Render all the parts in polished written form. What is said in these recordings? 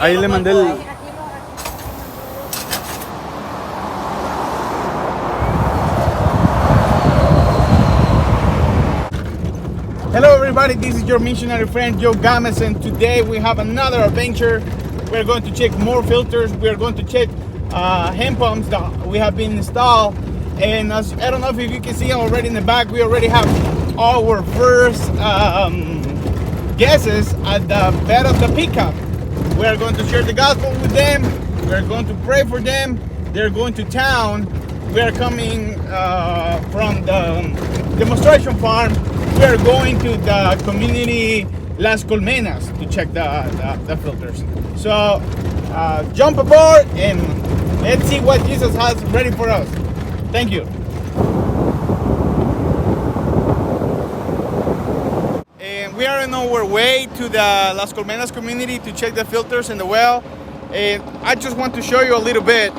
Ahí le mandé el... Hello everybody, this is your missionary friend Joe Games, and today we have another adventure. We're going to check more filters. We're going to check hand pumps that we have been installed. And as I don't know if you can see already in the back, we already have our first guesses at the bed of the pickup. We are going to share the gospel with them. We are going to pray for them. They're going to town. We are coming from the demonstration farm. We are going to the community Las Colmenas to check the filters. So jump aboard and let's see what Jesus has ready for us. Thank you. And we are on our way to the Las Colmenas community to check the filters in the well. And I just want to show you a little bit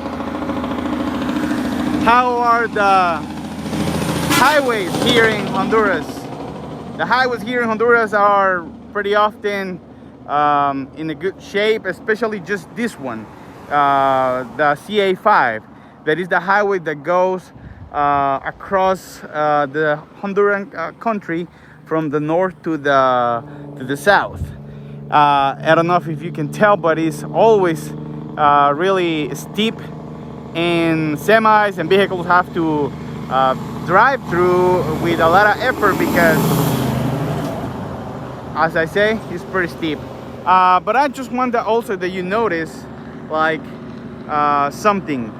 how are the highways here in Honduras. The highways here in Honduras are pretty often in a good shape, especially just this one, the CA5. That is the highway that goes across the Honduran country from the north to the south. I don't know if you can tell, but it's always really steep, and semis and vehicles have to drive through with a lot of effort because, as I say, it's pretty steep. But I just want also that you notice like something.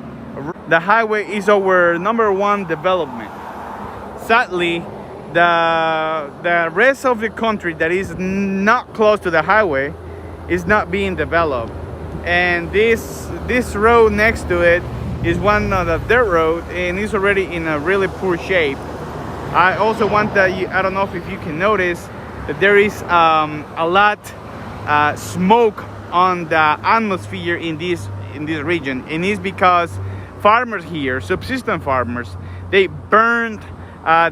The highway is our #1 development. Sadly, the rest of the country that is not close to the highway is not being developed, and this road next to it is one of the dirt road, and it's already in a really poor shape. I also want that I don't know if you can notice that there is a lot smoke on the atmosphere in this region, and it's because farmers here, subsistence farmers, they burned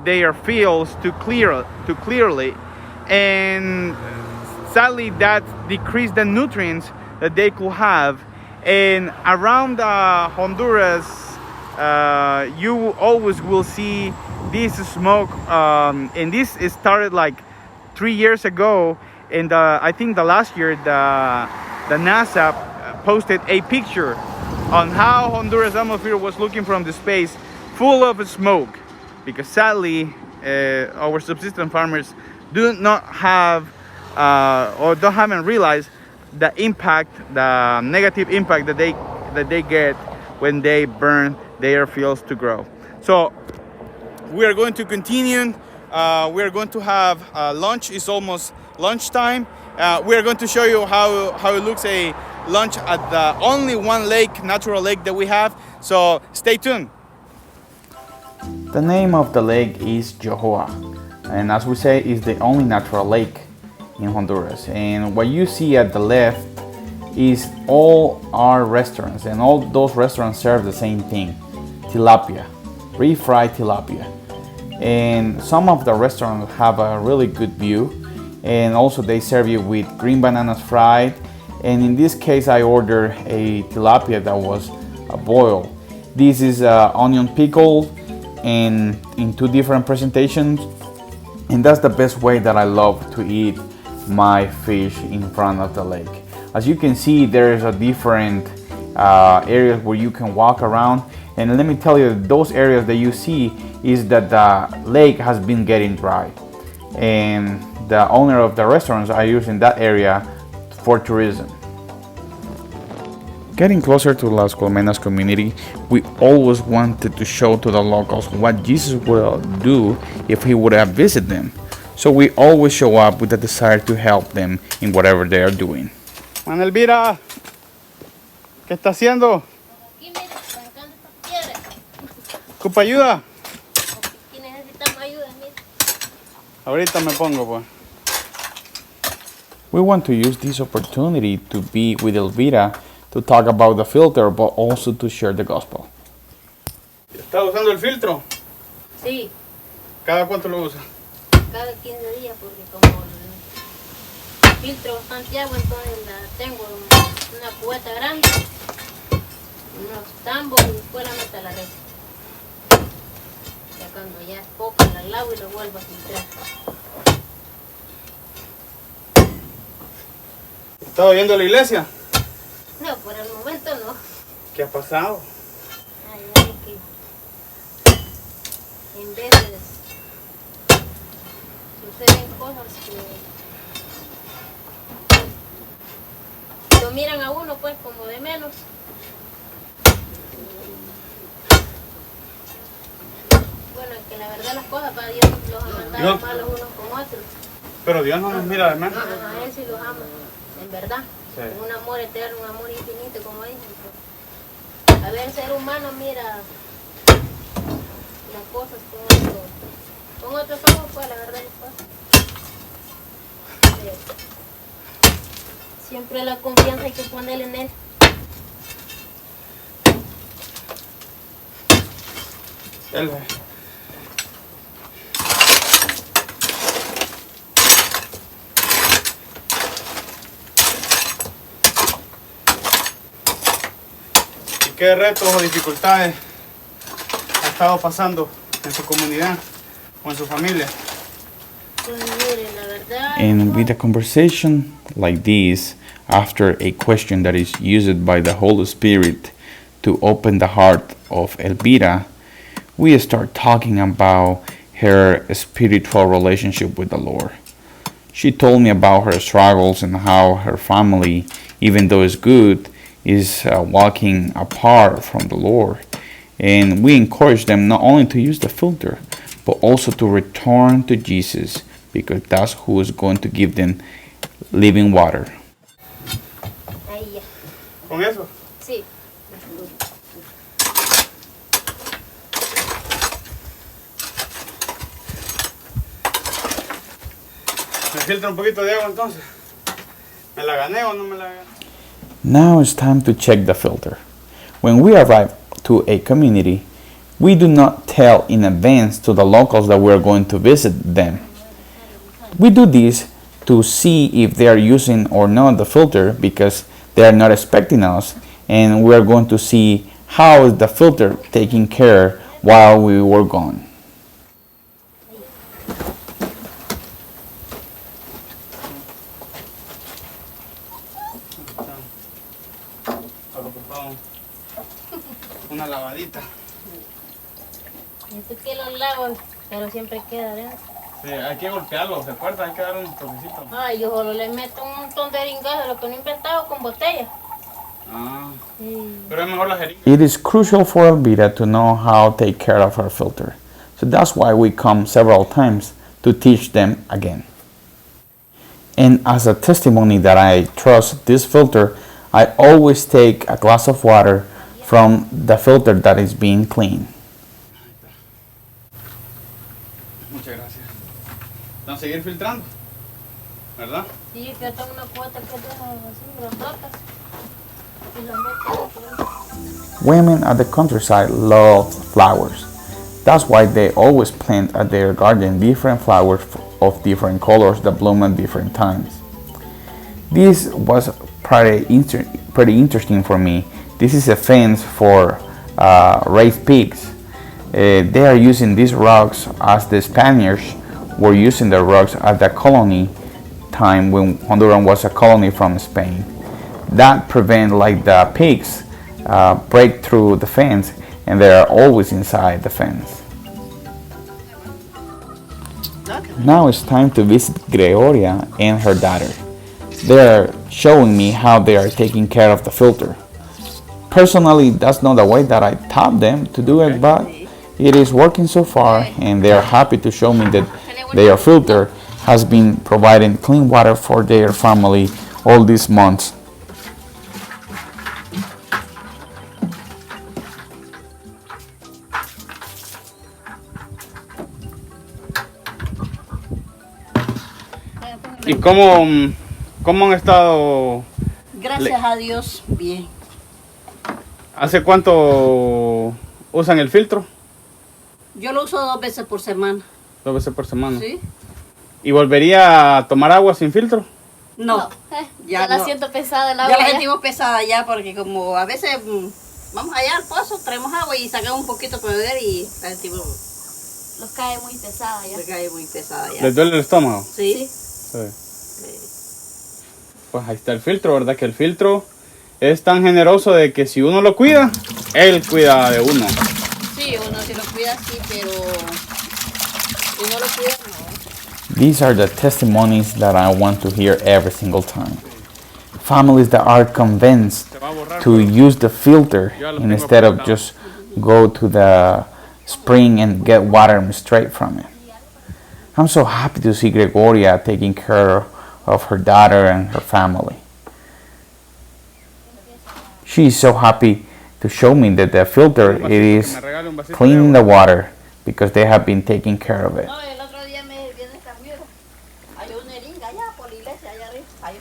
their fields to clearly, and sadly that decreased the nutrients that they could have. And around Honduras, you always will see this smoke, and this started like 3 years ago. And I think the last year the NASA posted a picture on how Honduras atmosphere was looking from the space, full of smoke, because sadly our subsistence farmers do not have or haven't realized the impact, the negative impact that they get when they burn their fields to grow. So we are going to continue. We are going to have lunch. It's almost lunchtime. We are going to show you how it looks a lunch at the only one lake, natural lake that we have. So stay tuned. The name of the lake is Jojoa, and as we say, it's the only natural lake in Honduras. And what you see at the left is all our restaurants, and all those restaurants serve the same thing: tilapia, refried tilapia. And some of the restaurants have a really good view, and also they serve you with green bananas fried. And in this case I ordered a tilapia that was boiled. This is onion pickled and in 2 different presentations, and that's the best way that I love to eat my fish in front of the lake. As you can see, there's a different areas where you can walk around, and let me tell you, those areas that you see is that the lake has been getting dry, and the owner of the restaurants are using that area for tourism. Getting closer to Las Colmenas community, we always wanted to show to the locals what Jesus would do if he would have visited them. So we always show up with the desire to help them in whatever they are doing. Ana Elvira, ¿qué está haciendo? Aquí mira, arrancando estas piedras. ¿Ocupa ayuda? Aquí necesitamos ayuda, mira. Ahorita me pongo, pues. We want to use this opportunity to be with Elvira to talk about the filter, but also to share the gospel. ¿Está usando el filtro? Sí, ¿Cada cuánto lo usa? cada 15 días porque como filtro bastante agua, entonces tengo una cubeta grande, unos tambos y después la mete a la red. Ya cuando ya es poca la lavo y la vuelvo a filtrar. ¿Estás oyendo la iglesia? No, por el momento no. ¿Qué ha pasado? Ay, ay, que en veces suceden cosas que lo miran a uno pues como de menos. Bueno, es que la verdad las cosas para Dios los ha mandado Dios. malos unos con otros. Pero Dios no nos mira de menos. A Él sí los ama, en verdad. Sí. Un amor eterno, un amor infinito, como dicen. Pues. A ver, el ser humano mira las cosas con otros ojos, pues la verdad les pasa. Siempre la confianza hay que ponerle en Él. Él. ¿Y qué retos o dificultades ha estado pasando en su comunidad o en su familia? Pues mire, la verdad. And with a conversation like this, after a question that is used by the Holy Spirit to open the heart of Elvira, we start talking about her spiritual relationship with the Lord. She told me about her struggles and how her family, even though it's good, is walking apart from the Lord. And we encourage them not only to use the filter, but also to return to Jesus, because that's who is going to give them living water. Ahí ya. ¿Con eso? Sí. ¿Me filtra un poquito de agua entonces? ¿Me la gané o no me la gané? Now it's time to check the filter. When we arrive to a community, we do not tell in advance to the locals that we are going to visit them. We do this to see if they are using or not the filter, because they are not expecting us, and we are going to see how is the filter taking care while we were gone. Una lavadita. Esto que los lavo, pero siempre queda dentro. Sí, hay que golpearlo, ¿se acuerda? Hay que dar un toquecito. Ay, yo solo le meto un montón de ringas de lo que no he inventado con botella. Ah, Sí. pero es mejor la jeringa. It is crucial for Elvira to know how to take care of her filter. So that's why we come several times to teach them again. And as a testimony that I trust this filter, I always take a glass of water from the filter that is being cleaned. Muchas gracias. Vamos a seguir filtrando, ¿verdad? Sí, que tengo una cuota que deja así grandotas. Y la meto dentro. Women at the countryside love flowers. That's why they always plant at their garden different flowers of different colors that bloom at different times. This was pretty interesting for me. This is a fence for raised pigs. They are using these rocks as the Spaniards were using the rocks at the colony time when Honduras was a colony from Spain. That prevent like the pigs break through the fence, and they are always inside the fence. Now it's time to visit Gregoria and her daughter. They are showing me how they are taking care of the filter. Personally, that's not the way that I taught them to do it, but it is working so far, and they are happy to show me that their filter has been providing clean water for their family all these months. ¿Y cómo han estado? Gracias a Dios, bien. ¿Hace cuánto usan el filtro? Yo lo uso 2 veces por semana. 2 veces por semana. ¿Sí? ¿Y volvería a tomar agua sin filtro? No, ya ya la no. siento pesada el Ya agua. la ya. sentimos pesada ya porque como a veces vamos allá al pozo, traemos agua y sacamos un poquito para beber y la sentimos, Nos cae muy pesada ya. me cae muy pesada ya. ¿Les duele el estómago? Sí. Sí. Pues ahí está el filtro, ¿verdad? Que el filtro es tan generoso de que si uno lo cuida, él cuida de uno. Sí, uno si lo cuida sí, pero si no lo cuida no. These are the testimonies that I want to hear every single time. Families that are convinced to use the filter instead of just go to the spring and get water straight from it. I'm so happy to see Gregoria taking care of her daughter and her family. She is so happy to show me that the filter it is cleaning the water because they have been taking care of it. No, el otro día me viene cambiado. Hay una eringa allá por la iglesia, allá arriba. Ahí,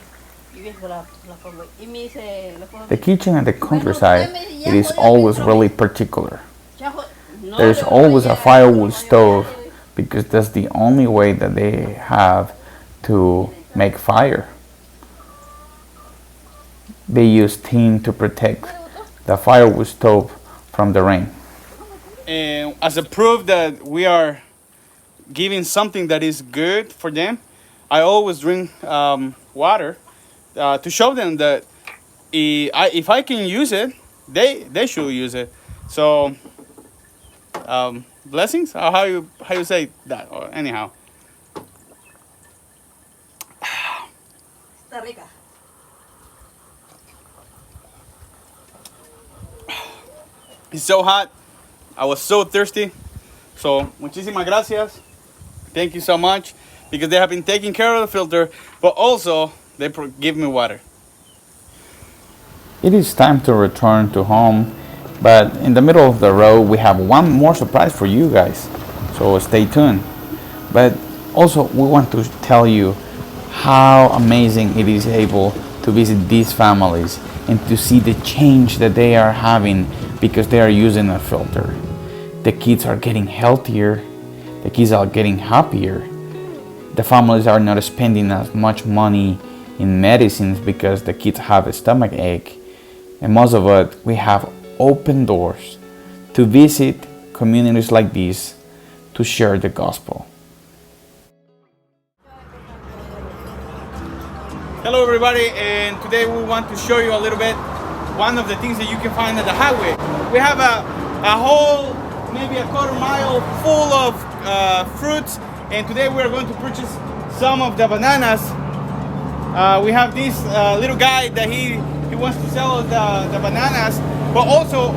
y bien, la pongo. Y me dice, le pongo. The kitchen at the countryside it is always really particular. There's always a firewood stove because that's the only way that they have to make fire. They use tin to protect the firewood stove from the rain. And as a proof that we are giving something that is good for them, I always drink water to show them that if I can use it, they should use it. So blessings, or how you say that? Or anyhow, Está rica. it's so hot. I was so thirsty. So muchísimas gracias. Thank you so much because they have been taking care of the filter, but also they give me water. It is time to return to home, but in the middle of the road we have one more surprise for you guys, so stay tuned. But also we want to tell you how amazing it is able to visit these families and to see the change that they are having because they are using a filter. The kids are getting healthier, the kids are getting happier, the families are not spending as much money in medicines because the kids have a stomach ache. And most of it, we have open doors to visit communities like this to share the gospel. Hello everybody, and today we want to show you a little bit one of the things that you can find at the highway. We have a whole, maybe a quarter mile full of fruits, and today we are going to purchase some of the bananas. We have this little guy that he wants to sell us the bananas, but also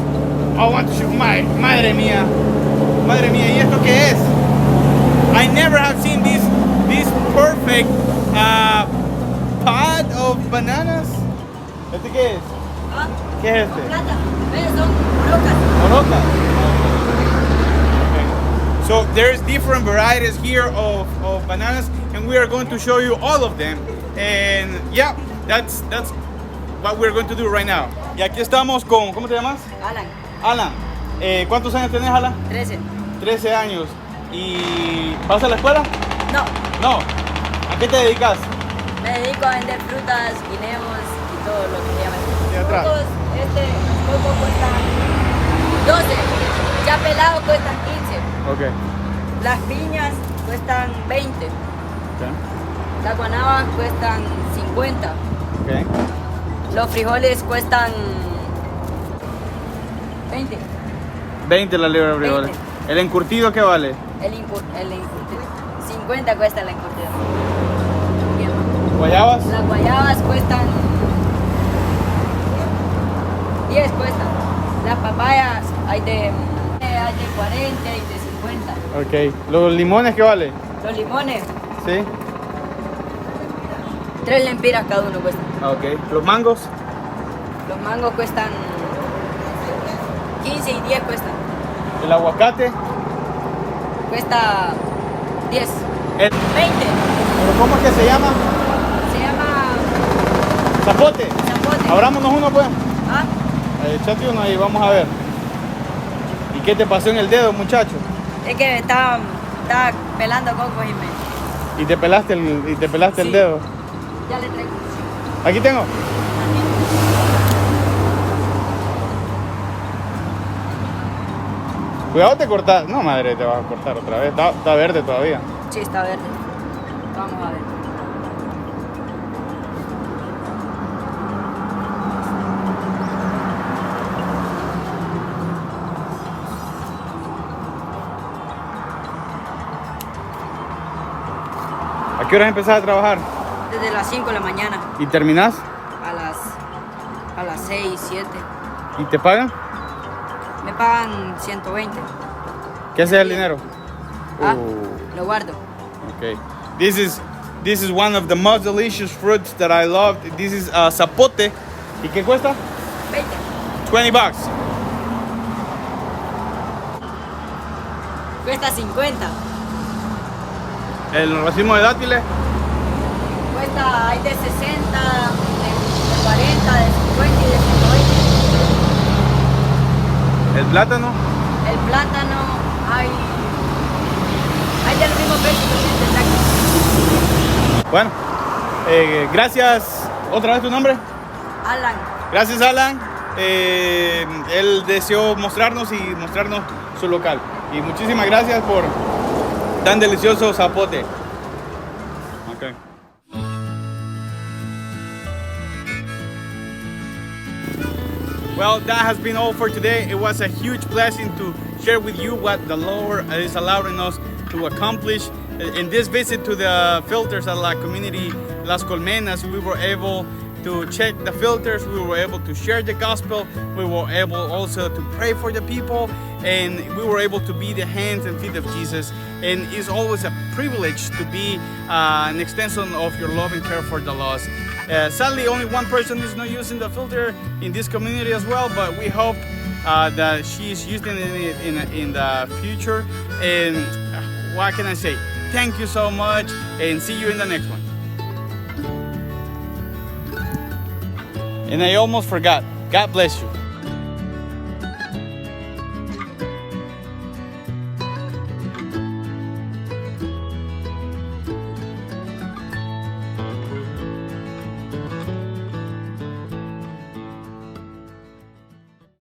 I want to show madre mía, ¿y esto qué es? I never have seen this perfect pod of bananas. ¿Este qué es? Ah, ¿Qué es este? plata. ¿Ves? Son brocas. Moroca. Okay. So there's different varieties here of bananas, and we are going to show you all of them. And yeah, that's what we're going to do right now. Y aquí estamos con, ¿cómo te llamas? Alan, Alan. ¿Cuántos años tenés, Alan? 13. 13 años. ¿Y vas a la escuela? No, No. ¿A qué te dedicas? me dedico a vender frutas, guineos y todo lo que llaman. De atrás. Frutos, coco cuestan 12, ya pelado cuestan 15, Ok. las piñas cuestan 20, Okay. las guanabas cuestan 50, Okay. los frijoles cuestan 20, 20 la libra de frijoles. 20. ¿El encurtido qué vale? el encurtido, 50 cuesta el encurtido. ¿Guayabas? Las guayabas cuestan 10 cuestan. Las papayas hay de 40 y de 50. Ok. ¿Los limones qué vale? Los limones, Sí. 3 lempiras cada uno cuestan. Ok. ¿Los mangos? Los mangos cuestan 15 y 10 cuestan. ¿El aguacate? Cuesta 10. El- 20. ¿Pero cómo es que se llama? Se llama Zapote. zapote. Abrámonos uno pues. Ah, Echate uno ahí, vamos a ver. ¿Y qué te pasó en el dedo, muchacho? es que estaba pelando cocos y me... ¿Y te pelaste el Sí. dedo? Ya le traigo. Aquí tengo. Cuidado, te cortas. No, madre, te vas a cortar otra vez. Está verde todavía. Sí, está verde. Vamos a ver. ¿A qué horas empezás a trabajar? Desde las 5 de la mañana ¿Y terminás? a las 6, 7. ¿Y te pagan? Me pagan 120. ¿Qué haces el dinero? Ah, lo guardo. Okay. This is one of the most delicious fruits that I love. This is zapote. ¿Y qué cuesta? 20. $20. Cuesta 50. El racimo de dátiles. Cuesta, hay de 60, de 40, de 50 y de 120. El plátano. El plátano hay del mismo precio que el taxi. Bueno, gracias. ¿Otra vez tu nombre? Alan. Gracias, Alan. Él deseó mostrarnos su local. Y muchísimas gracias por tan delicioso zapote. Okay. Well, that has been all for today. It was a huge blessing to share with you what the Lord is allowing us to accomplish. In this visit to the filters at La Community Las Colmenas, we were able to check the filters, we were able to share the gospel, we were able also to pray for the people, and we were able to be the hands and feet of Jesus. And it's always a privilege to be an extension of your love and care for the lost. Sadly, only one person is not using the filter in this community as well, but we hope that she is using it in the future. And what can I say? Thank you so much, and see you in the next one. And I almost forgot. God bless you.